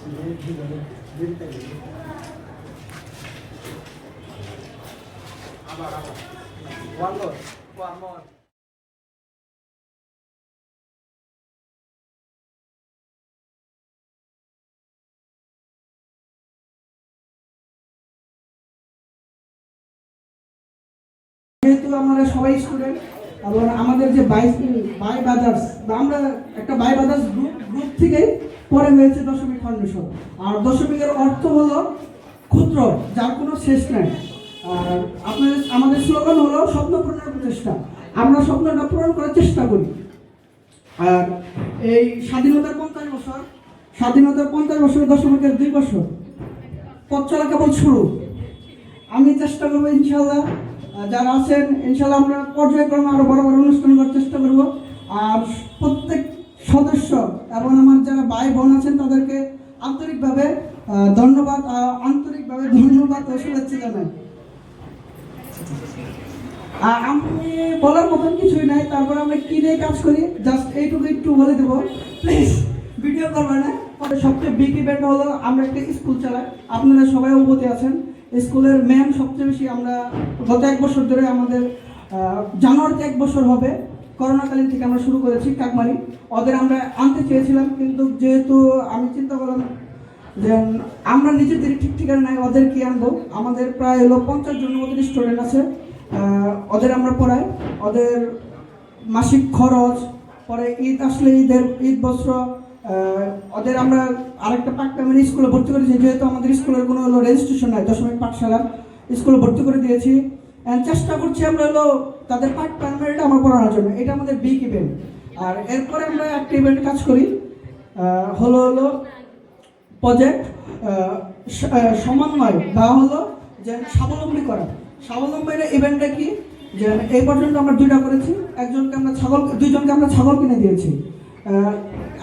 One more. One more. যেহেতু আমরা সবাই স্টুডেন্ট এবং আমাদের যে বাই ব্রাদার্স বা আমরা একটা বাই ব্রাদার্স গ্রুপ থেকে পরে হয়েছে দশমিক ফাউন্ডেশন। আর দশমিকের অর্থ হলো ক্ষুদ্র, যার কোনো শেষ নাই। আর আমাদের স্লোগান হলো স্বপ্ন পূরণের প্রচেষ্টা। আমরা স্বপ্নটা পূরণ করার চেষ্টা করি। আর এই স্বাধীনতার 50 বছরের দশমিকের 2 বছর পথ চলা কেবল শুরু। আমি চেষ্টা করবো ইনশাল্লাহ, যারা আছেন ইনশাল্লাহ আমরা পর্যায়ক্রমে আরো বড় বড় অনুষ্ঠান করার চেষ্টা করব। আর প্রত্যেক সদস্য এবং আমার যারা ভাই বোন আছেন তাদেরকে আন্তরিকভাবে ধন্যবাদ ও শুভেচ্ছা জানাই। আমি বলার মতন কিছুই নাই, তারপর আমরা কি নিয়ে কাজ করি জাস্ট এইটুকু একটু বলে দেবো, প্লিজ ভিডিও করবেন না। সবচেয়ে বিগ ইভেন্ট হলো আমরা একটা স্কুল চালাই, আপনারা সবাই অবগত আছেন। স্কুলের ম্যাম সবচেয়ে বেশি আমরা গত 1 বছর ধরে আমাদের জানুয়ারিতে 1 বছর হবে, করোনাকালীন থেকে আমরা শুরু করেছি কাকমারি। ওদের আমরা আনতে চেয়েছিলাম, কিন্তু যেহেতু আমি চিন্তা করলাম যে আমরা নিজেদের ঠিক ঠিকানা নাই, ওদের কি আনবো। আমাদের প্রায় হলো 50 জনের মতো স্টুডেন্ট আছে, ওদের আমরা পড়াই। ওদের মাসিক খরচ, পরে ঈদ আসলে ঈদ বস্ত্র, ওদের আমরা আরেকটা পার্ট টাইমের স্কুলে ভর্তি করেছি, যেহেতু আমাদের স্কুলের কোনো হলো রেজিস্ট্রেশন নাই, দশমিক পাঠশালা স্কুলে ভর্তি করে দিয়েছি। চেষ্টা করছি আমরা হলো তাদের পার্ট টাইমের আমরা পড়ানোর জন্য। এটা আমাদের বিগ ইভেন্ট। আর এরপরে আমরা একটা ইভেন্ট কাজ করি হলো প্রজেক্ট সমন্বয় বা হলো যে স্বাবলম্বী করা। স্বাবলম্বীর ইভেন্টটা কি, যে এই পর্যন্ত আমরা 2টা করেছি। দুইজনকে আমরা ছাগল কিনে দিয়েছি।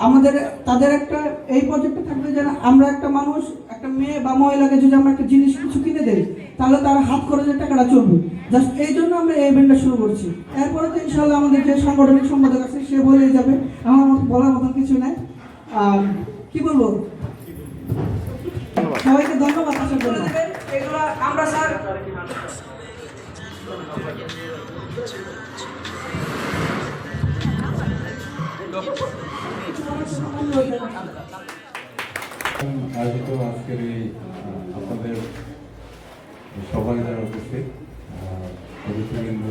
আমাদের তাদের একটা এই প্রজেক্টে থাকবে যে আমরা একটা মানুষ, একটা মেয়ে বা মহিলাকে যদি আমরা একটা জিনিস কিছু কিনে দেই, তাহলে তার হাত খরচের টাকাটা চলবে। জাস্ট এই জন্য আমরা এই ইভেন্টটা শুরু করছি। এরপরে তো ইনশাল্লাহ আমাদের যে সাংগঠনিক সম্পাদক আছে সে বলেই যাবে, আমার বলার মতন কিছু নাই। কি বলবো, সবাইকে ধন্যবাদ। আশা করি এগুলো আমরা স্যার আয়োজিত আজকের এই আপনাদের সবাই যারা উপস্থিত অতিথিবৃন্দ,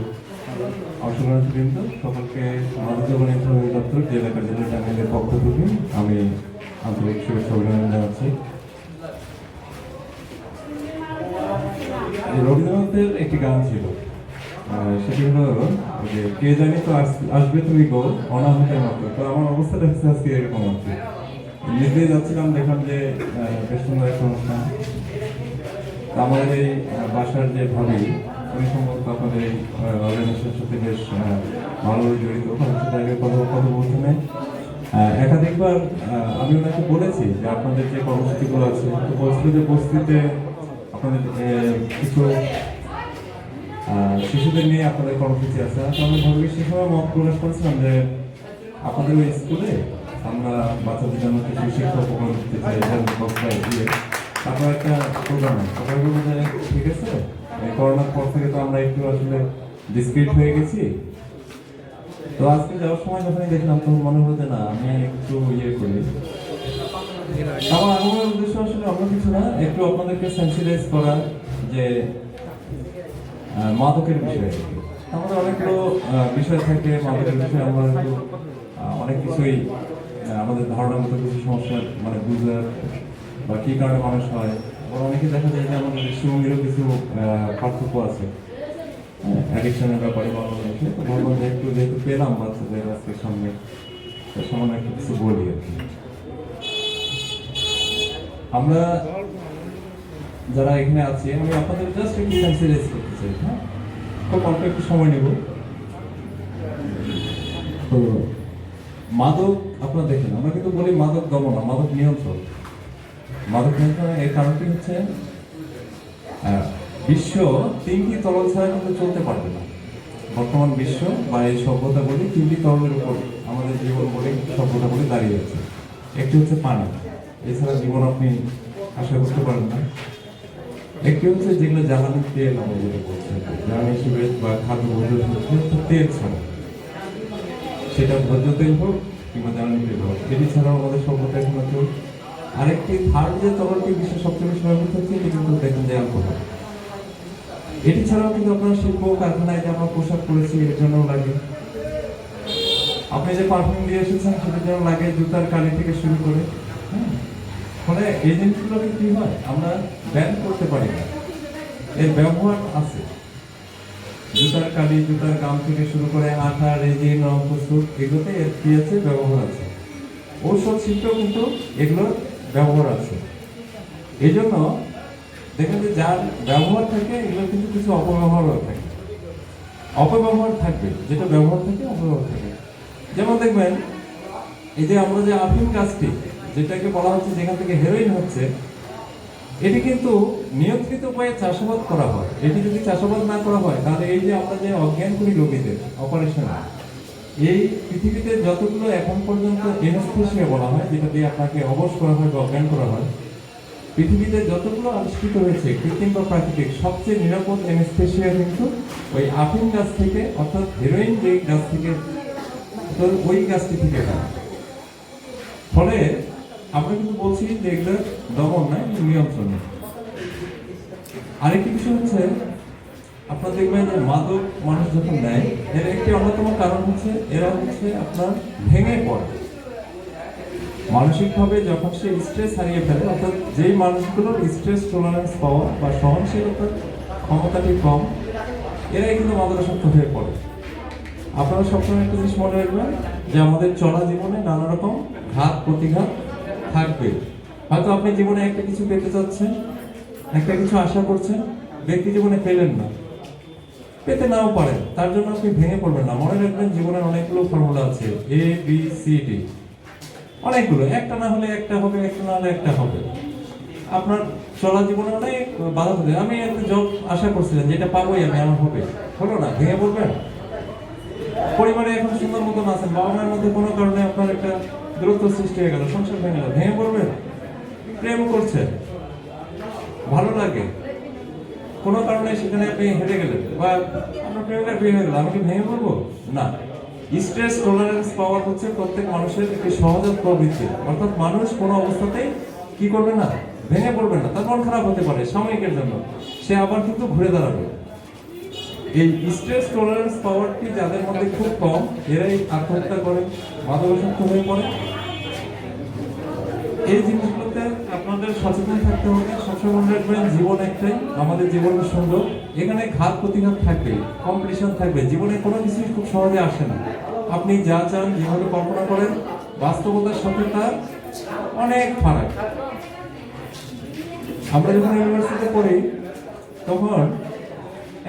অংশগ্রহণবৃন্দ, সকলকে মানব জীবন দপ্তর জেলা কার্যালয় টাঙ্গাইলের পক্ষ থেকে আমি আন্তরিক শুভেচ্ছা অভিনন্দন জানাচ্ছি। রবীন্দ্রনাথের একটি গান ছিল, সেটি হলো যে কে জানি তো আসবে তুমি গো অনাহতের মতো। তো আমার অবস্থাটা হচ্ছে আজকে এরকম আছে, নিজেই যাচ্ছিলাম, দেখলাম যে বেশ সুন্দর একটা অনুষ্ঠান। আমাদের এই বাসার যে ভাবি, উনি সম্ভবত আপনাদের এই অর্গানাইজেশনের সাথে বেশ ভালোভাবে জড়িত, সাথে কথা বলতে নেই। একাধিকবার আমি ওনাকে বলেছি যে আপনাদের যে কর্মসূচিগুলো আছে, তো বলছিল যে বস্তিতে আপনাদের কিছু শিশুদের নিয়ে আপনাদের কর্মসূচি আছে। তো আমি ভাবি সে সময় মত প্রকাশ করেছিলাম যে আপনাদের ওই স্কুলে আমরা বাচ্চাদের জন্য কিছু শিক্ষা উপকরণ দিতে চাই, দিয়ে তারপর একটা প্রোগ্রাম ঠিক আছে। করোনার পর থেকে তো আমরা একটু আসলে ডিসক্রিট হয়ে গেছি। তো আজকে যাওয়ার সময় যখন দেখলাম তখন মনে হলো যে না, আমি একটু করি। আমার আগমনের উদ্দেশ্য আসলে অন্য কিছু না, একটু আপনাদেরকে সেন্সিটাইজ করা যে মাদকের বিষয়ে। আমাদের অনেকগুলো বিষয় থাকে মাদকের বিষয়ে, আমরা একটু অনেক কিছুই আমাদের ধারণার মতো কিছু সমস্যা বুঝার বা কী কারণে মানুষ হয়, আবার অনেকে দেখা যায় যে আমাদের দৃষ্টিভঙ্গিরও কিছু পার্থক্য আছে অ্যাডিকশনের ব্যাপারে বাংলাদেশে। তো ভাবলাম যে একটু যেহেতু পেলাম বাচ্চাদের আজকে সামনে, সামান্য একটু কিছু বলি আর কি। আমরা যারা এখানে আছি, আমি আপনাদের জাস্ট একটু সেন্সিটাইজ করতে চাই। হ্যাঁ, খুব অল্প একটু সময় নেব। তো মাদক আপনারা দেখেন, আমরা কিন্তু বলি মাদক দমন না, মাদক নিয়ন্ত্রণ। মাদক নিয়ন্ত্রণের এই কারণটি হচ্ছে বিশ্ব 3টি তরল ছাড়া কিন্তু চলতে পারবে না। বর্তমান বিশ্ব বা এই সভ্যতা বলি 3টি তরলের উপর আমাদের জীবন বলে সভ্যতা বলে দাঁড়িয়ে আছে। একটি হচ্ছে পানি, এছাড়া জীবন আপনি আশা করতে পারেন না। একটি হচ্ছে যেগুলো জ্বালানি তেল, আমরা যেটা বলছি জ্বালানি হিসেবে বা খাদ্য বর্জ্য হচ্ছে তেল ছাড়া, সেটা ভোজ্য তেল হোক কিংবা জ্বালানি তেল হোক, এটি ছাড়াও আমাদের সভ্যতা এখন আছে। আরেকটি থার্ড যে তরলটি বিশ্বের সবচেয়ে বেশি ব্যবহৃত হচ্ছে এটি কিন্তু দেখেন যে অ্যালকোহল। এটি ছাড়াও কিন্তু আপনার শিল্প কারখানায় যে আমরা পোশাক পরেছি এর জন্য লাগে, আপনি যে পারফিউম দিয়ে এসেছেন সেটার জন্য লাগে, জুতার কালি থেকে শুরু করে। ফলে এই জিনিসগুলোকে কি হয় আমরা ব্যান করতে পারি না, এর ব্যবহার আছে। জুতার কালি, জুতার গাম থেকে শুরু করে আঠা, রেজিন, রং প্রস্তুত, এগুলোতে এর কি আছে ব্যবহার আছে। ঔষধ শিল্পেও কিন্তু এগুলোর ব্যবহার আছে। এই জন্য দেখেন যে যার ব্যবহার থাকে এগুলো কিন্তু কিছু অপব্যবহারও থাকে, অপব্যবহার থাকবে, যেটা ব্যবহার থাকে অপব্যবহার থাকে। যেমন দেখবেন এই যে আমরা যে আফিম গাছটি যেটাকে বলা হচ্ছে যেখান থেকে হেরোইন হচ্ছে, এটি কিন্তু নিয়ন্ত্রিত উপায়ে চাষাবাদ করা হয়। এটি যদি চাষাবাদ না করা হয় তাহলে এই যে আমরা যে অজ্ঞান করি রোগীদের অপারেশন, এই পৃথিবীতে যতগুলো এখন পর্যন্ত এনেস্থেসিয়া বলা হয়, যেটা দিয়ে আপনাকে অবশ করা হয় বা অজ্ঞান করা হয়, পৃথিবীতে যতগুলো আবিষ্কৃত হয়েছে কৃত্রিম বা প্রাকৃতিক, সবচেয়ে নিরাপদ এনেস্থেসিয়া কিন্তু ওই আফিম গাছ থেকে, অর্থাৎ হেরোইন যে গাছ থেকে, তো ওই গাছটি থেকে হয়। ফলে আমরা কিন্তু বলছি যে এগুলো দমন নয়, নিয়ন্ত্রণ। আরেকটি বিষয় হচ্ছে আপনার দেখবেন যে মাদক মানুষ যখন নেয়, এর একটি অন্যতম কারণ হচ্ছে এরা হচ্ছে আপনার ভেঙে পড়ে মানসিকভাবে। যখন সে স্ট্রেস হারিয়ে ফেলে, অর্থাৎ যেই মানুষগুলোর স্ট্রেস টলারেন্স পাওয়া বা সহনশীলতার ক্ষমতাটি কম, এরাই কিন্তু মাদকাসক্ত হয়ে পড়ে। আপনারা সবসময় একটা জিনিস মনে রাখবেন যে আমাদের চলা জীবনে নানা রকম ঘাত প্রতিঘাত থাকবে। হয়তো আপনি জীবনে একটা কিছু পেতে চাচ্ছেন, একটা কিছু আশা করছেন, ব্যক্তি জীবনে পেলেন না, পেতে নাও পারেন, তার জন্য আপনি ভেঙে পড়বেন না। মনে রাখবেন জীবনের অনেকগুলো ফর্মুলা আছে, এ বি সি ডি, অনেকগুলো, একটা না হলে একটা হবে, একটা না হলে একটা হবে। আপনার চলা জীবনে অনেক বাধা থাকে। আমি একটা জব আশা করছিলাম যেটা পাবোই আমি, আমার হবে, হলো না, ভেঙে পড়বেন। পরিবারে এখন সুন্দর মতন আছেন, বাবা মায়ের মধ্যে কোনো কারণে আপনার একটা দূরত্ব সৃষ্টি হয়ে গেল, সংসার ভেঙে গেল, ভেঙে পড়বেন। প্রেম করছেন, ভালো লাগে, কোনো কারণে সেখানে আপনি হেঁটে গেলেন বা আপনার প্রেমিকার বিয়ে হয়ে গেল, আমি কি ভেঙে পড়বো? না। স্ট্রেস টলারেন্স পাওয়ার হচ্ছে প্রত্যেক মানুষের একটি সহজাত প্রবৃত্তি, অর্থাৎ মানুষ কোনো অবস্থাতেই কি করবে না, ভেঙে পড়বে না। তার মন খারাপ হতে পারে সাময়িকের জন্য, সে আবার কিন্তু ঘুরে দাঁড়াবে। এই স্ট্রেস টলারেন্স পাওয়ারটি যাদের মধ্যে খুব কম, এরাই আত্মহত্যা করে, মাদকাসক্ত হয়ে পড়ে। এই জিনিসগুলোতে আপনাদের সচেতন থাকতে হবে। সবসময় মনে রাখবেন জীবন একটাই, আমাদের জীবন সুন্দর, এখানে ঘাত প্রতিঘাত থাকবে, কম্পিটিশন থাকবে। জীবনে কোনো কিছুই খুব সহজে আসে না। আপনি যা চান, যেভাবে কল্পনা করেন, বাস্তবতার সাথে তার অনেক ফারাক। আমরা যখন ইউনিভার্সিটিতে পড়ি তখন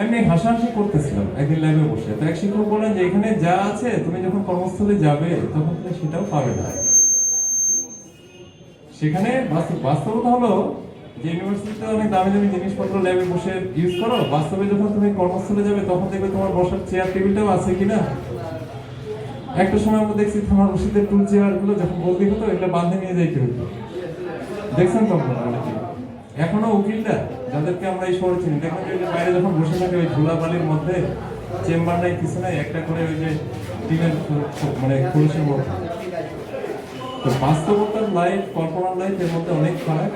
এমনি হাসাহাসি করতেছিলাম একদিন ল্যাবে বসে, তো এক শিক্ষক বলেন যে এখানে যা আছে তুমি যখন কর্মস্থলে যাবে তখন তুমি সেটাও পাবে না। সেখানে বাস্তবতা হলো যে ইউনিভার্সিটিতে অনেক দামি দামি জিনিসপত্র ল্যাবে বসে ইউজ করো, বাস্তবে যখন তুমি কর্মস্থলে যাবে তখন দেখবে তোমার বসার চেয়ার টেবিলটাও আছে কিনা। একটা সময় আমরা দেখছি থানার রশিদের টুল চেয়ার গুলো যখন বলতে হতো এটা বাঁধে নিয়ে যাইতে হতো, দেখছেন তো আপনারা অনেকে। এখনো উকিলরা যাদেরকে আমরা এই শহরে চিনি, দেখবেন যে বাইরে যখন বসে থাকে ওই ধুলাবালির মধ্যে, চেম্বার নাই কিছু নাই, একটা করে ওই যে টিনের মানে খোলসের মধ্যে। তো বাস্তবতার লাইফ, কল্পনার লাইফ, এর মধ্যে অনেক ফারাক।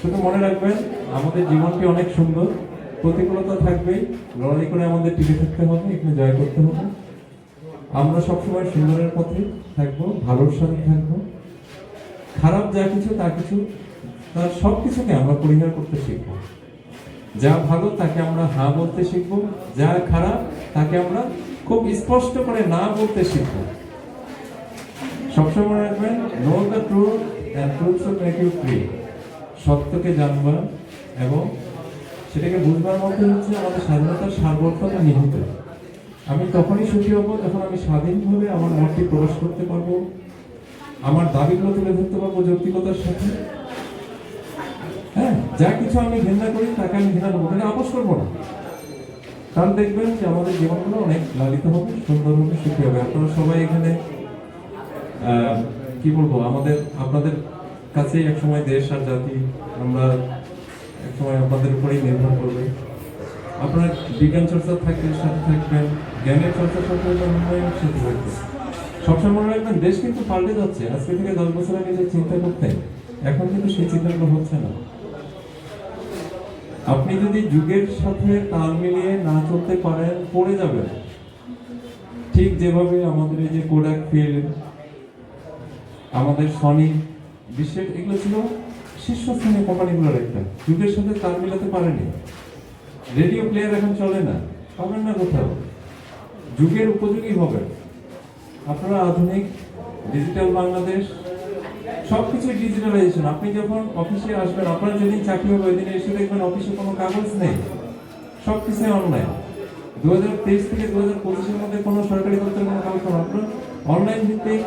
শুধু মনে রাখবেন আমাদের জীবনটি অনেক সুন্দর, প্রতিকূলতা থাকবেই, লড়াই করে আমাদের টিকে থাকতে হবে, এখানে জয় করতে হবে। আমরা সবসময় সুন্দরের পথে থাকবো, ভালোর সাথে থাকবো। খারাপ যা কিছু তা কিছু, তার সব কিছুকে আমরা পরিহার করতে শিখবো। যা ভালো তাকে আমরা হ্যাঁ বলতে শিখবো, যা খারাপ তাকে আমরা খুব স্পষ্ট করে না বলতে শিখবো। সবসময় রাখবেন know the truth and truth will make you free. সত্যকে জানবা এবং সেটাকে বুঝবার মধ্যে হচ্ছে আমাদের স্বাধীনতার সার্বভৌমত্ব নিহিত। আমি তখনই সুখী হব যখন আমি স্বাধীনভাবে আমার মতটি প্রকাশ করতে পারবো, আমার দাবিগুলো তুলে ধরতে পারবো যৌক্তিকতার সাথে। হ্যাঁ, যা কিছু আমি ঘৃণা করি তাকে আমি ঘৃণা করবো, তাকে আপোষ করবো না। তাহলে দেখবেন যে আমাদের জীবনগুলো অনেক লালিত হবে, সুন্দর হবে, সুখী হবে। আপনারা সবাই এখানে কি বলবো, আপনাদের কাছেই একসময় দেশ আর জাতি আমরা একসময় আপনাদের উপরেই নির্ভর করবে। আপনার বিজ্ঞান চর্চা থাকবে, সাথে থাকবেন, জ্ঞানের চর্চার সাথে উন্নয়নের সাথে থাকবে। সবসময় মনে রাখবেন, দেশ কিন্তু পাল্টে যাচ্ছে। আজকে থেকে 10 বছর আগে যে চিন্তা করতেন, এখন কিন্তু সেই চিন্তাগুলো হচ্ছে না। আপনি যদি যুগের সাথে তাল মিলিয়ে না চলতে পারেন, পড়ে যাবেন। ঠিক যেভাবে আমাদের এই যে কোডাক ফিল্ম, আমাদের সনি, বিশ্বের এগুলো ছিল শীর্ষস্থানীয় কোম্পানিগুলোর একটা, যুগের সাথে তাল মিলাতে পারেনি। রেডিও প্লেয়ার এখন চলে না, পাবেন না কোথাও। যুগের উপযোগী হবে। আপনারা আধুনিক ডিজিটাল বাংলাদেশ, সবকিছু ডিজিটালাইজেশন। আপনি যখন অফিসে আসবেন, আপনার যেদিন চাকরি হবে ওই দিনে এসে দেখবেন অফিসে কোনো কাগজ নেই, সবকিছু অনলাইন। 2023 থেকে 2025-এর মধ্যে কোনো সরকারি দপ্তরের কোনো কাগজ না, আপনার অনলাইন ভিত্তিক,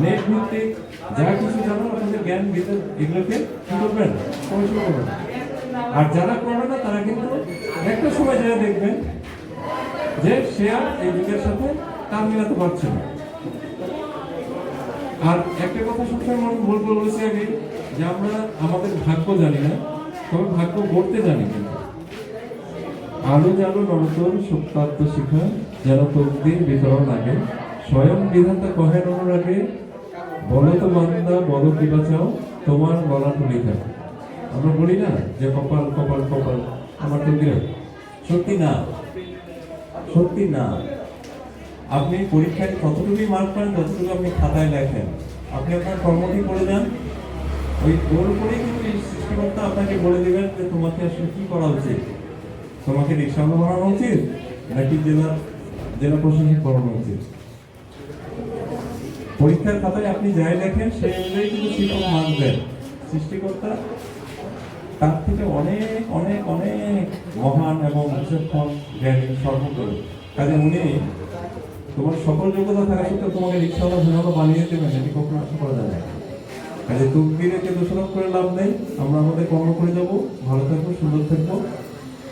নেট ভিত্তিক, যা কিছু জানো আপনাদের জ্ঞান ভিত্তিক, এগুলোকে কি করবেন, পরিচালনা করবেন। আর যারা করবে না তারা কিন্তু একটা সময় যারা দেখবেন যে সে আর এই যুগের সাথে তাল মিলাতে পারছে না। আর একটা কথা সবসময় বলেছি আগে, যে আমরা আমাদের ভাগ্য জানি না, তবে ভাগ্য গড়তে জানি। কিন্তু আলো জালো নরতর সত্যাত্ম শিখা, যেন তকদির বিতরণ আগে, স্বয়ং বিধাতা কহেন অনুরাগে, বলো তো বান্দা বলো কি বাঁচাও, তোমার গলা তুলি থাকে। আমরা বলি না যে কপাল কপাল কপাল আমার তকদির, সত্যি না, সত্যি না। আপনি পরীক্ষায় কতটুকুই মার্ক পান, যতটুকু আপনি খাতায় লেখেন। আপনি আপনার কর্মটি করে যান, ওই ওর উপরেই কিন্তু সৃষ্টিকর্তা আপনাকে বলে দিবেন যে তোমাকে আসলে কি করা উচিত। তোমাকে রিক্সা বানানো উচিত নাকি জেলা প্রশাসক বানানো উচিত। পরীক্ষার খাতায় আপনি যাই লেখেন সেই অনুযায়ী কিন্তু শিক্ষক মার্ক দেন। সৃষ্টিকর্তা তার থেকে অনেক অনেক অনেক মহান এবং বিচক্ষণ জ্ঞানী সর্বোপরি। কাজে উনি তোমার সকল যোগ্যতা থাকা সত্ত্বেও তোমাকে রিক্সাওয়ালা ভেনালো বানিয়ে দেবেন, এটি কখনো আশা করা যায় না। কাজে তকদিরকে দোষারোপ করে লাভ নেই। আমরা আমাদের কর্ম করে যাব, ভালো থাকবো, সুন্দর থাকবো।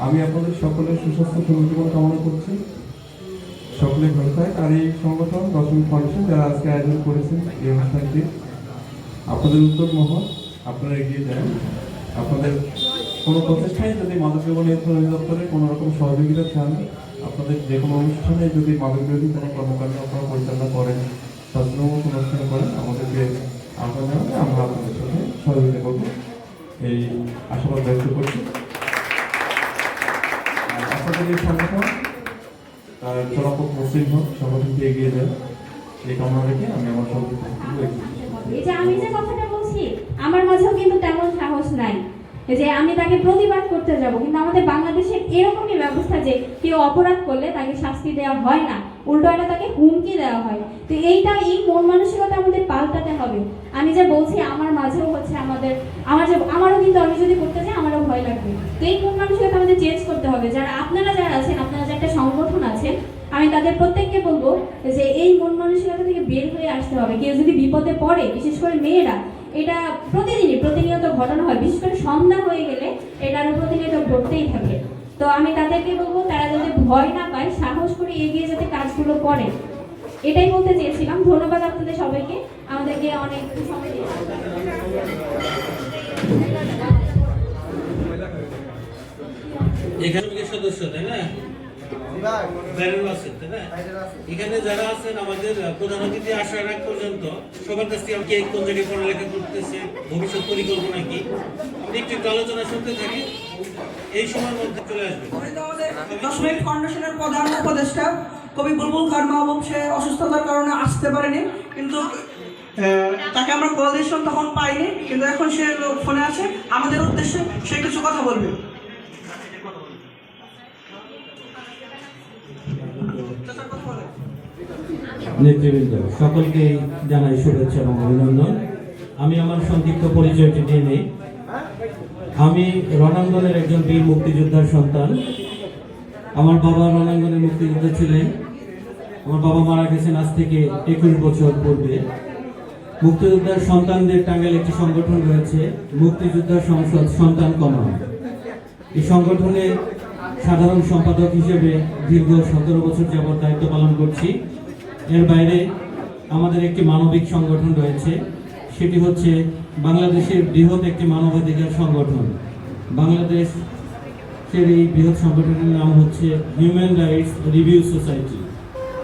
আমি আপনাদের সকলের সুস্বাস্থ্য সুজীবন কামনা করছি। সকলে ভালো থাক। আর এই সংগঠন দশমিক ফাউন্ডেশন যারা আজকে আয়োজন করেছেন এই অনুষ্ঠানটি, আপনাদের উত্তর মহৎ, আপনারা এগিয়ে যান। আপনাদের কোনো প্রচেষ্টায় যদি মাদক নিয়ন্ত্রণ অধিদপ্তরের কোনো রকম সহযোগিতা চান, আপনাদের যে কোনো অনুষ্ঠানে যদি মাদক বিরোধী কোনো কর্মকাণ্ড আপনারা পরিচালনা করেন, স্বাস্থ্যমূলক অনুষ্ঠান করেন, আমাদেরকে আহ্বান জানালে আমরা আপনাদের সাথে সহযোগিতা করবো, এই আশাবাদ ব্যক্ত করছি। আপনাদের এই সংগঠন চলাপথ মসৃণ হোক, সংগঠনকে এগিয়ে যায়, এই কামনা রেখে আমি আমার সংগঠন এই যে আমি যে কথাটা বলছি, আমার মাঝেও কিন্তু তেমন সাহস নাই যে আমি তাকে প্রতিবাদ করতে যাব। কিন্তু আমাদের বাংলাদেশের এরকমই ব্যবস্থা যে কেউ অপরাধ করলে তাকে শাস্তি দেওয়া হয় না, উল্টো এটা তাকে হুমকি দেওয়া হয়। তো এই মন মানসিকতা আমাদের পাল্টাতে হবে। আমি যে বলছি আমার মাঝেও হচ্ছে আমারও কিন্তু আমি যদি করতে চাই আমারও ভয় লাগবে। তো এই মন মানসিকতা আমাদের চেঞ্জ করতে হবে। যারা আছেন, আপনারা যে একটা সংগঠন আছেন, আমি তাদের প্রত্যেককে বলবো যে এই মন মানসিকতা থেকে বের হয়ে আসতে হবে। কেউ যদি বিপদে পড়ে, বিশেষ করে মেয়েরা, এটা প্রতিনিয়ত ঘটনা হয়, বিশেষ করে সন্ধ্যা হয়ে গেলে এটা আরো প্রতিনিয়ত ঘটতেই থাকে। তো আমি তাদেরকে বলবো তারা যাতে ভয় না পায়, সাহস করে এগিয়ে যেতে কাজগুলো করে, এটাই বলতে চেয়েছিলাম। ধন্যবাদ আপনাদের সবাইকে, আমাদেরকে অনেক সময় দিয়ে। এখানে সদস্য তাই না, এখানে যারা আছেন আমাদের প্রধান অতিথি আসার আগ পর্যন্ত সবার কাছ থেকে কে কোন জায়গায় পড়ালেখা করতেছে, ভবিষ্যৎ পরিকল্পনা কি, আপনি একটু আলোচনা শুনতে থাকি, এই সময়ের মধ্যে চলে আসবে। দশমিক ফাউন্ডেশনের প্রধান উপদেষ্টা কবি বুলবুল খান মাহবুব, সে অসুস্থতার কারণে আসতে পারেনি, কিন্তু তাকে আমরা কল দিয়েছিলাম, তখন পাইনি, কিন্তু এখন সে ফোনে আছে, আমাদের উদ্দেশ্যে সে কিছু কথা বলবে। নেতৃবৃন্দ সকলকে জানাই শুভেচ্ছা এবং অভিনন্দন। আমি আমার সংক্ষিপ্ত পরিচয়টি দিয়ে নিই। আমি রণাঙ্গনের একজন বীর মুক্তিযোদ্ধার সন্তান। আমার বাবা রণাঙ্গনের মুক্তিযোদ্ধা ছিলেন। আমার বাবা মারা গেছেন আজ থেকে 21 বছর পূর্বে। মুক্তিযোদ্ধার সন্তানদের টাঙ্গাইল একটি সংগঠন রয়েছে, মুক্তিযোদ্ধার সংসদ সন্তান কমান। এই সংগঠনের সাধারণ সম্পাদক হিসেবে দীর্ঘ 17 বছর যাবৎ দায়িত্ব পালন করছি। এর বাইরে আমাদের একটি মানবিক সংগঠন রয়েছে, সেটি হচ্ছে বাংলাদেশের বৃহৎ একটি মানবাধিকার সংগঠন। বাংলাদেশের এই বৃহৎ সংগঠনের নাম হচ্ছে human rights review society.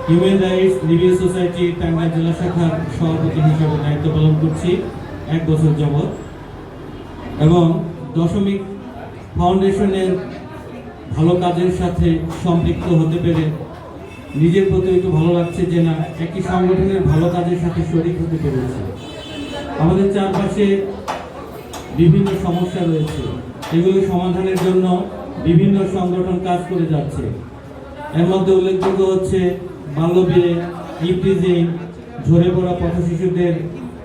Human rights review society Tangail জেলা শাখার সভাপতি হিসেবে দায়িত্ব পালন করছি 1 বছর যাবৎ, এবং দশমিক ফাউন্ডেশনের ভালো কাজের সাথে সম্পৃক্ত হতে পেরে নিজের প্রতি একটু ভালো লাগছে যে না, একটি সংগঠনের ভালো কাজের সাথে শরিক হতে পেরেছে। আমাদের চারপাশে বিভিন্ন সমস্যা রয়েছে, এগুলো সমাধানের জন্য বিভিন্ন সংগঠন কাজ করে যাচ্ছে। এর মধ্যে উল্লেখযোগ্য হচ্ছে বাল্যবিয়ে, ইভটিজিং, ঝরে পড়া পথ শিশুদের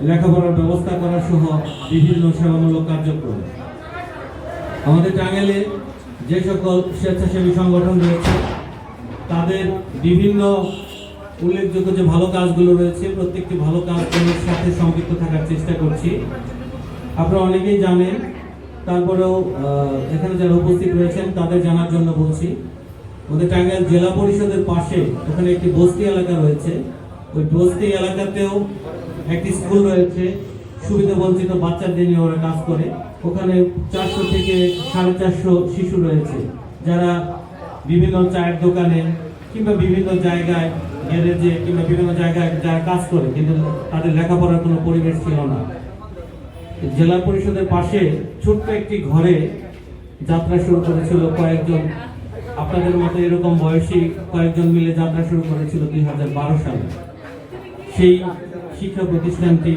লেখাপড়ার ব্যবস্থা করা সহ বিভিন্ন সেবামূলক কার্যক্রম। আমাদের টাঙ্গাইলে যে সকল স্বেচ্ছাসেবী সংগঠন রয়েছে তাদের বিভিন্ন উল্লেখযোগ্য যে ভালো কাজগুলো রয়েছে, প্রত্যেকটি ভালো কাজগুলোর সাথে সম্পৃক্ত থাকার চেষ্টা করছি। আপনারা অনেকেই জানেন, তারপরেও এখানে যারা উপস্থিত রয়েছেন তাদের জানার জন্য বলছি। আমাদের টাঙ্গাইল জেলা পরিষদের পাশে ওখানে একটি বস্তি এলাকা রয়েছে। ওই বস্তি এলাকাতেও একটি স্কুল রয়েছে, সুবিধা বঞ্চিত বাচ্চাদের নিয়ে ওরা কাজ করে। ওখানে 400 থেকে 450 শিশু রয়েছে, যারা বিভিন্ন চায়ের দোকানে কিংবা বিভিন্ন জায়গায় গ্যারেজে কিংবা বিভিন্ন জায়গায় যারা কাজ করে, কিন্তু তাদের লেখাপড়ার কোনো পরিবেশ ছিল না। জেলা পরিষদের পাশে ছোট্ট একটি ঘরে যাত্রা শুরু করেছিল কয়েকজন, আপনাদের মতো এরকম বয়সী কয়েকজন মিলে যাত্রা শুরু করেছিল 2012 সালে। সেই শিক্ষা প্রতিষ্ঠানটি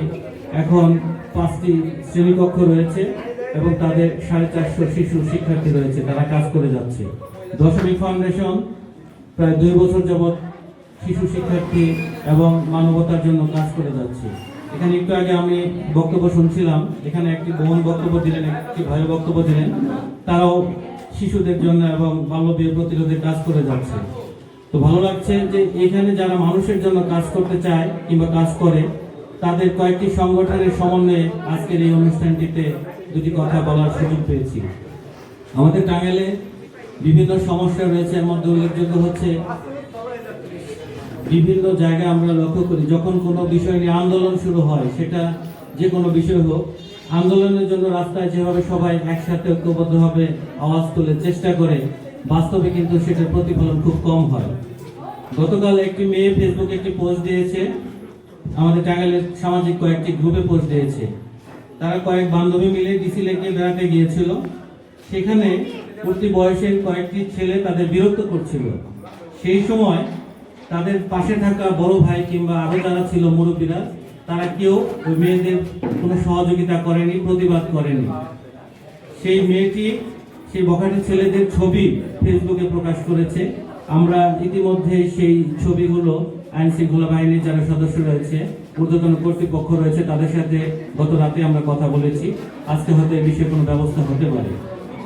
এখন 5টি শ্রেণীকক্ষ রয়েছে এবং তাদের 450 শিশু শিক্ষার্থী রয়েছে, তারা কাজ করে যাচ্ছে। দশমিক ফাউন্ডেশন প্রায় 2 বছর যাবৎ শিশু শিক্ষার্থী এবং মানবতার জন্য কাজ করে যাচ্ছে। এখানে একটু আগে আমি বক্তব্য শুনছিলাম, এখানে একটি বোন বক্তব্য দিলেন, একটি ভাই বক্তব্য দিলেন, তারাও শিশুদের জন্য এবং বাল্যবিয়ে প্রতিরোধে কাজ করে যাচ্ছে। তো ভালো লাগছে যে এখানে যারা মানুষের জন্য কাজ করতে চায় কিংবা কাজ করে, তাদের কয়েকটি সংগঠনের সমন্বয়ে আজকের এই অনুষ্ঠানটিতে দুটি কথা বলার সুযোগ পেয়েছি। আমাদের টাঙ্গাইলে বিভিন্ন সমস্যা রয়েছে, এর মধ্যে উল্লেখযোগ্য হচ্ছে বিভিন্ন জায়গায় আমরা লক্ষ্য করি যখন কোনো বিষয় নিয়ে আন্দোলন শুরু হয়, সেটা যে কোনো বিষয় হোক, আন্দোলনের জন্য রাস্তায় যেভাবে সবাই একসাথে ঐক্যবদ্ধভাবে আওয়াজ তোলে, চেষ্টা করে, বাস্তবে কিন্তু সেটার প্রতিফলন খুব কম হয়। গতকাল একটি মেয়ে ফেসবুকে একটি পোস্ট দিয়েছে, আমাদের টাঙ্গাইলের সামাজিক কয়েকটি গ্রুপে পোস্ট দিয়েছে। তারা কয়েক বান্ধবী মিলে ডিসি লেকে বেড়াতে গিয়েছিল, সেখানে প্রতি বয়সের কয়েকটি ছেলে তাদের বিরক্ত করছিল। সেই সময় তাদের পাশে থাকা বড় ভাই কিংবা আরো যারা ছিল মুরব্বীরা, তারা কেউ ওই মেয়েদের কোনো সহযোগিতা করেনি, প্রতিবাদ করেনি। সেই মেয়েটি সেই বখাটে ছেলেদের ছবি ফেসবুকে প্রকাশ করেছে। আমরা ইতিমধ্যে সেই ছবিগুলো আইন শৃঙ্খলা বাহিনীর যারা সদস্য রয়েছে, ঊর্ধ্বতন কর্তৃপক্ষ রয়েছে, তাদের সাথে গত রাতে আমরা কথা বলেছি। আজকে হয়তো এই বিষয়ে কোনো ব্যবস্থা হতে পারে।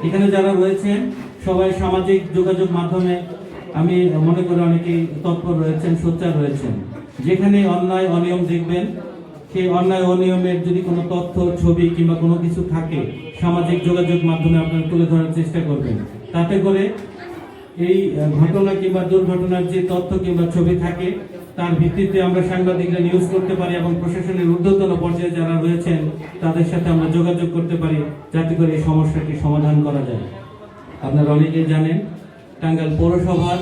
এখানে যারা রয়েছেন সবাই সামাজিক যোগাযোগ মাধ্যমে আমি মনে করি অনেকেই তৎপর রয়েছেন, সোচ্চার রয়েছেন। যেখানে অন্যায় অনিয়ম দেখবেন, সেই অন্যায় অনিয়মের যদি কোনো তথ্য, ছবি কিংবা কোনো কিছু থাকে, সামাজিক যোগাযোগ মাধ্যমে আপনারা তুলে ধরার চেষ্টা করবেন। তাতে করে এই ঘটনা কিংবা দুর্ঘটনার যে তথ্য কিংবা ছবি থাকে, তার ভিত্তিতে আমরা সাংবাদিকরা নিউজ করতে পারি এবং প্রশাসনের ঊর্ধ্বতন পর্যায়ে যারা রয়েছেন তাদের সাথে আমরা যোগাযোগ করতে পারি, যাতে করে এই সমস্যাটি সমাধান করা যায়। আপনারা অনেকেই জানেন, টাঙ্গাইল পৌরসভার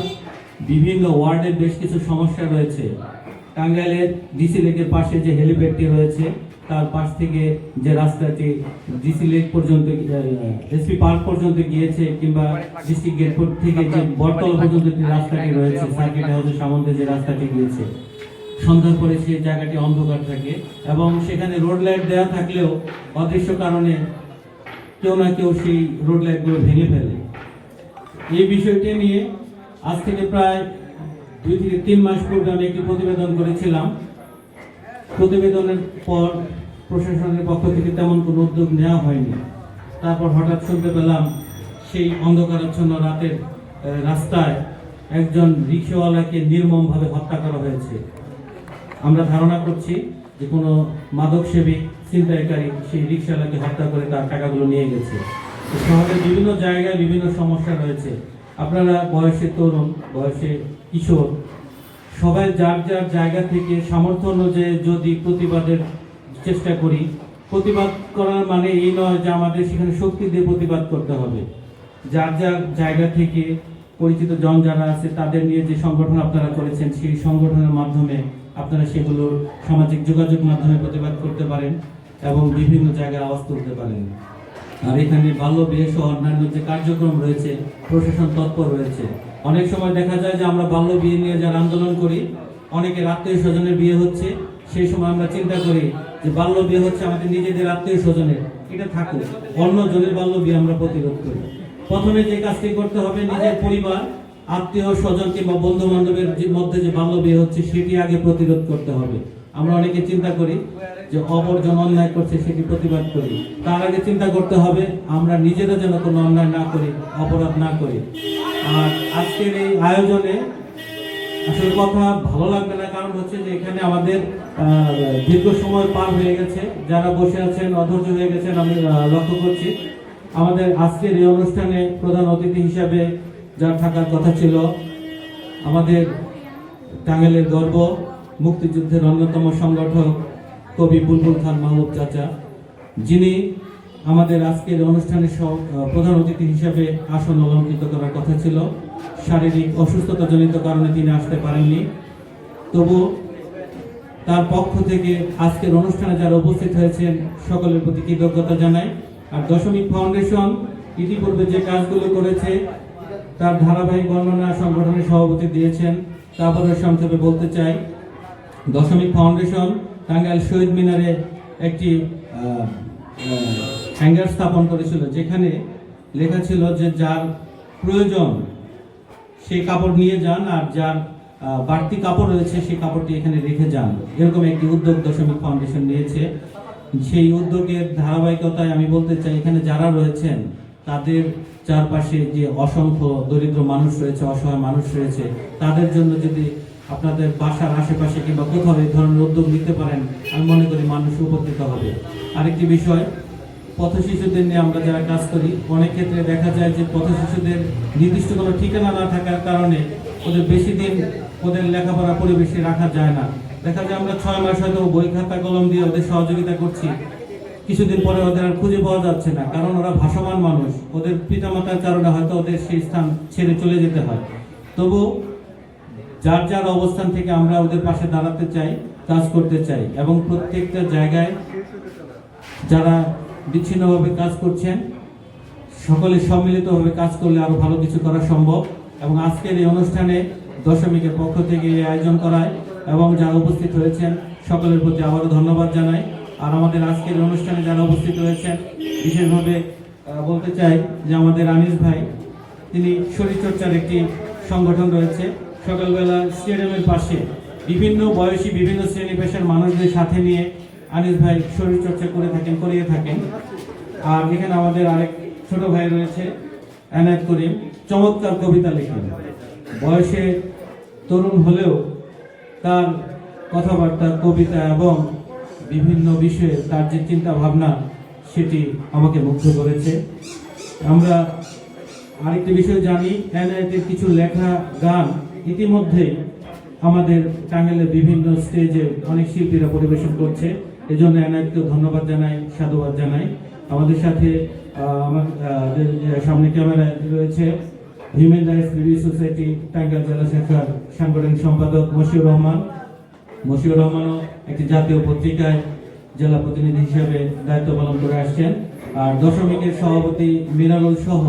বিভিন্ন ওয়ার্ডের বেশ কিছু সমস্যা রয়েছে। টাঙ্গাইলের ডিসি লেকের পাশে যে হেলিপ্যাডটি রয়েছে, তার পাশ থেকে যে রাস্তাটি ডিসি লেক পর্যন্ত, এসপি পার্ক পর্যন্ত গিয়েছে, কিংবা ডিস্ট্রিক্ট গেট থেকে যে বটতলা পর্যন্ত যে রাস্তাটি রয়েছে, সার্কিট হাউসের সামনে যে রাস্তাটি গিয়েছে, সন্ধ্যার পরে সেই জায়গাটি অন্ধকার থাকে এবং সেখানে রোড লাইট দেওয়া থাকলেও অদৃশ্য কারণে কেউ না কেউ সেই রোড লাইটগুলো ভেঙে ফেলে। এই বিষয়টি নিয়ে আজ থেকে প্রায় 2 থেকে 3 মাস পূর্বে আমি একটি প্রতিবেদন করেছিলাম। প্রতিবেদনের পর প্রশাসনের পক্ষ থেকে তেমন কোনো উদ্যোগ নেওয়া হয়নি। তারপর হঠাৎ শুনতে পেলাম সেই অন্ধকারাচ্ছন্ন রাতের রাস্তায় একজন রিক্সাওয়ালাকে নির্মমভাবে হত্যা করা হয়েছে। আমরা ধারণা করছি যে কোনো মাদকসেবী ছিনতাইকারী সেই রিক্সাওয়ালাকে হত্যা করে তার টাকাগুলো নিয়ে গেছে। শহরের বিভিন্ন জায়গায় বিভিন্ন সমস্যা রয়েছে। আপনারা বয়সে তরুণ, বয়সে কিশোর, সবাই যার যার জায়গা থেকে সামর্থ্য অনুযায়ী যদি প্রতিবাদের চেষ্টা করি, প্রতিবাদ করার মানে এই নয় যে আমাদের সেখানে শক্তি দিয়ে প্রতিবাদ করতে হবে। যার যার জায়গা থেকে পরিচিত জন যারা আছে তাদের নিয়ে যে সংগঠন আপনারা করেছেন, সেই সংগঠনের মাধ্যমে আপনারা সেগুলোর সামাজিক যোগাযোগ মাধ্যমে প্রতিবাদ করতে পারেন এবং বিভিন্ন জায়গায় আওয়াজ তুলতে পারেন। আর এখানে বাল্য বিয়ে সহ অন্যান্য যে কার্যক্রম রয়েছে, প্রশাসন তৎপর রয়েছে। অনেক সময় দেখা যায় যে আমরা বাল্য বিয়ে নিয়ে যারা আন্দোলন করি, অনেকের আত্মীয় স্বজনের বিয়ে হচ্ছে, সেই সময় আমরা চিন্তা করি যে বাল্য বিয়ে হচ্ছে আমাদের নিজেদের আত্মীয় স্বজনের, এটা থাকুক, অন্য জনের বাল্য বিয়ে আমরা প্রতিরোধ করি। প্রথমে যে কাজটি করতে হবে, নিজের পরিবার, আত্মীয় স্বজন কিংবা বন্ধু বান্ধবের মধ্যে যে বাল্য বিয়ে হচ্ছে সেটি আগে প্রতিরোধ করতে হবে। আমরা অনেকে চিন্তা করি যে অপরজন অন্যায় করছে সেটি প্রতিবাদ করি, তার আগে চিন্তা করতে হবে আমরা নিজেরা যেন কোনো অন্যায় না করি, অপরাধ না করি। আর আজকের এই আয়োজনে আসলে কথা ভালো লাগবে না, কারণ হচ্ছে যে এখানে আমাদের দীর্ঘ সময় পার হয়ে গেছে, যারা বসে আছেন অধৈর্য হয়ে গেছেন আমি লক্ষ্য করছি। আমাদের আজকের এই অনুষ্ঠানে প্রধান অতিথি হিসাবে যার থাকার কথা ছিল আমাদের টাঙ্গাইলের গর্ব, মুক্তিযুদ্ধের অন্যতম সংগঠক কবি বুলবুল খান মাহবুব চাচা, যিনি আমাদের আজকের অনুষ্ঠানের প্রধান অতিথি হিসাবে আসন অলঙ্কৃত করার কথা ছিল। শারীরিক অসুস্থতাজনিত কারণে তিনি আসতে পারেননি, তবু তার পক্ষ থেকে আজকের অনুষ্ঠানে যারা উপস্থিত হয়েছেন সকলের প্রতি কৃতজ্ঞতা জানাই। আর দশমিক ফাউন্ডেশন ইতিপূর্বে যে কাজগুলো করেছে তার ধারাবাহিক বর্ণনা সংগঠনের সভাপতি দিয়েছেন, তারপরে সংক্ষেপে বলতে চাই, দশমিক ফাউন্ডেশন টাঙ্গাইল শহীদ মিনারে একটি হ্যাঙ্গার স্থাপন করেছিল, যেখানে লেখা ছিল যে যার প্রয়োজন সেই কাপড় নিয়ে যান, আর যার বাড়তি কাপড় রয়েছে সেই কাপড়টি এখানে রেখে যান। এরকম একটি উদ্যোগ দশমিক ফাউন্ডেশন নিয়েছে। সেই উদ্যোগের ধারাবাহিকতায় আমি বলতে চাই, এখানে যারা রয়েছেন তাদের চারপাশে যে অসংখ্য দরিদ্র মানুষ রয়েছে, অসহায় মানুষ রয়েছে, তাদের জন্য যদি আপনাদের বাসার আশেপাশে কিংবা কোথাও এই ধরনের উদ্যোগ নিতে পারেন, আমি মনে করি মানুষ উপকৃত হবে। আরেকটি বিষয়, পথ শিশুদের নিয়ে আমরা যারা কাজ করি, অনেক ক্ষেত্রে দেখা যায় যে পথ শিশুদের নির্দিষ্ট কোনো ঠিকানা না থাকার কারণে ওদের বেশি দিন ওদের লেখাপড়া পরিবেশে রাখা যায় না। দেখা যায় আমরা 6 মাস হয়তো বই খাতা কলম দিয়ে ওদের সহযোগিতা করছি, কিছুদিন পরে ওদের আর খুঁজে পাওয়া যাচ্ছে না, কারণ ওরা ভাসমান মানুষ, ওদের পিতামাতার কারণে হয়তো ওদের সেই স্থান ছেড়ে চলে যেতে হয়। তবু যার যার অবস্থান থেকে আমরা ওদের পাশে দাঁড়াতে চাই, কাজ করতে চাই, এবং প্রত্যেকটা জায়গায় যারা বিচ্ছিন্নভাবে কাজ করছেন সকলে সম্মিলিতভাবে কাজ করলে আরো ভালো কিছু করা সম্ভব। এবং আজকের এই অনুষ্ঠানে দশমিকের পক্ষ থেকে এই আয়োজন করায় এবং যারা উপস্থিত হয়েছেন সকলের প্রতি আবারও ধন্যবাদ জানাই। আর আমাদের আজকের অনুষ্ঠানে যারা উপস্থিত হয়েছেন বিশেষভাবে বলতে চাই যে আমাদের আনিস ভাই, তিনি শরীরচর্চার একটি সংগঠন রয়েছে, সকালবেলা স্টেডিয়ামের পাশে বিভিন্ন বয়সী বিভিন্ন শ্রেণী পেশার মানুষদের সাথে নিয়ে আনিস ভাই শরীরচর্চা করিয়ে থাকেন। আর এখানে আমাদের আরেক ছোট ভাই রয়েছে এনায়েত করিম, চমৎকার কবিতা লেখেন, বয়সে তরুণ হলেও তার কথাবার্তা, কবিতা এবং বিভিন্ন বিষয়ে তার যে চিন্তা ভাবনা সেটি আমাকে মুগ্ধ করেছে। আমরা আরেকটি বিষয় জানি, এনায়েতের কিছু লেখা গান ইতিমধ্যে আমাদের টাঙ্গাইলের বিভিন্ন স্টেজে অনেক শিল্পীরা পরিবেশন করছে, এজন্য এনায়েতকেও ধন্যবাদ জানাই, সাধুবাদ জানাই। আমাদের সাথে আমাদের সামনে ক্যামেরায় রয়েছে human rights review society Tangail জেলা শাখার সাংগঠনিক সম্পাদক মশিউর রহমান। মশিউর রহমানও একটি জাতীয় পত্রিকায় জেলা প্রতিনিধি হিসেবে দায়িত্ব পালন করে আসছেন। আর দশমিকের সভাপতি মিনারুল সহ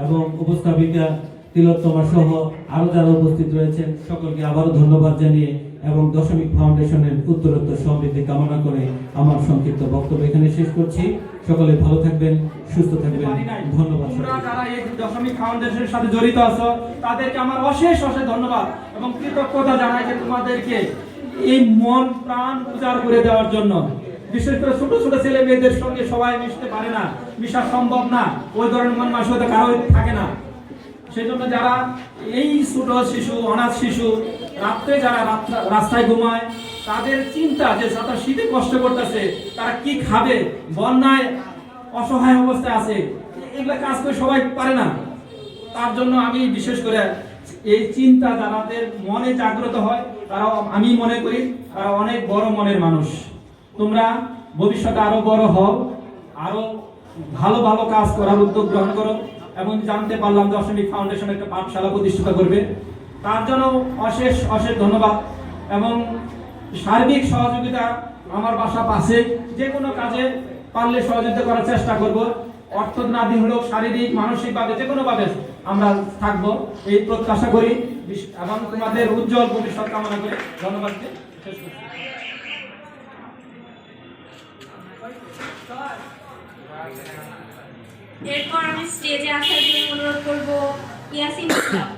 এবং উপস্থাপিকা তিলোত্তমা সহ আরো যারা উপস্থিত রয়েছেন সকলকে আবারও ধন্যবাদ জানিয়ে এবং দশমিক ফাউন্ডেশনের উত্তরোত্তর সমৃদ্ধি কামনা করে আমার সংক্ষিপ্ত বক্তব্য এখানে শেষ করছি। সকলে ভালো থাকবেন, সুস্থ থাকবেন, ধন্যবাদ। যারা এই দশমিক ফাউন্ডেশনের সাথে জড়িত আছো তাদেরকে আমার অশেষ অশেষ ধন্যবাদ এবং কৃতজ্ঞতা জানাই যে তোমাদেরকে এই মন প্রাণ উজাড় করে দেওয়ার জন্য। বিশেষ করে ছোট ছোট ছেলে মেয়েদের সঙ্গে সবাই মিশতে পারে না, মিশা সম্ভব না, ওই ধরনের মন মানসিকতা কারো থাকে না। সেই জন্য যারা এই ছোট শিশু, অনাথ শিশু, রাত্রে যারা রাস্তায় ঘুমায়, তাদের চিন্তা যে তারা শীতে কষ্ট করতেছে, তারা কি খাবে, বন্যায় অসহায় অবস্থায় আছে, এগুলো কাজ করে সবাই পারে না। তার জন্য আমি বিশেষ করে এই চিন্তা যাদের মনে জাগ্রত হয়, তারা আমি মনে করি তারা অনেক বড় মনের মানুষ। তোমরা ভবিষ্যতে আরো বড় হও, আরো ভালো ভালো কাজ করার উদ্যোগ গ্রহণ করো, এবং জানতে পারলাম দশমিক ফাউন্ডেশন একটা পাঠশালা প্রতিষ্ঠা করবে। তার জন্য অশেষ অশেষ ধন্যবাদ। এবং সার্বিক সহযোগিতা আমার বাসা পাশে, যে কোনো কাজে পারলে সহযোগিতা করার চেষ্টা করব। অর্থ না দিয়ে হলেও শারীরিক মানসিকভাবে যে কোনোভাবে আমরা থাকবো, এই প্রত্যাশা করি এবং তোমাদের উজ্জ্বল ভবিষ্যৎ কামনা করে ধন্যবাদ দিয়ে শেষ করছি। এরপর আমি স্টেজে আসার জন্য অনুরোধ করব ইয়াসিন ইসলাম।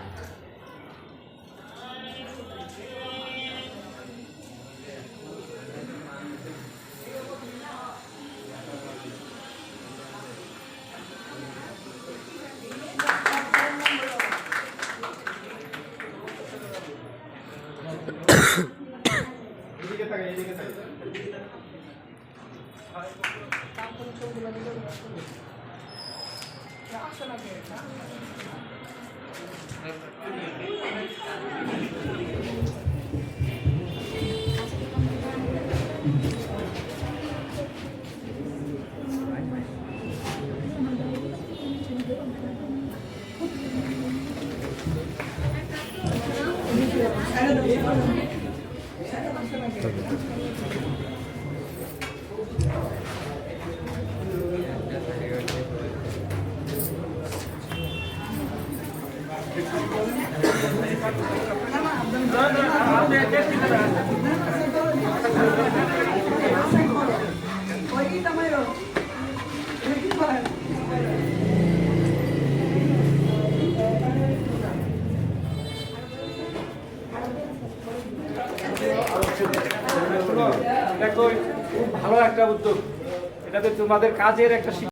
দেখো, খুব ভালো একটা উদ্যোগ, এটাতে তোমাদের কাজের একটা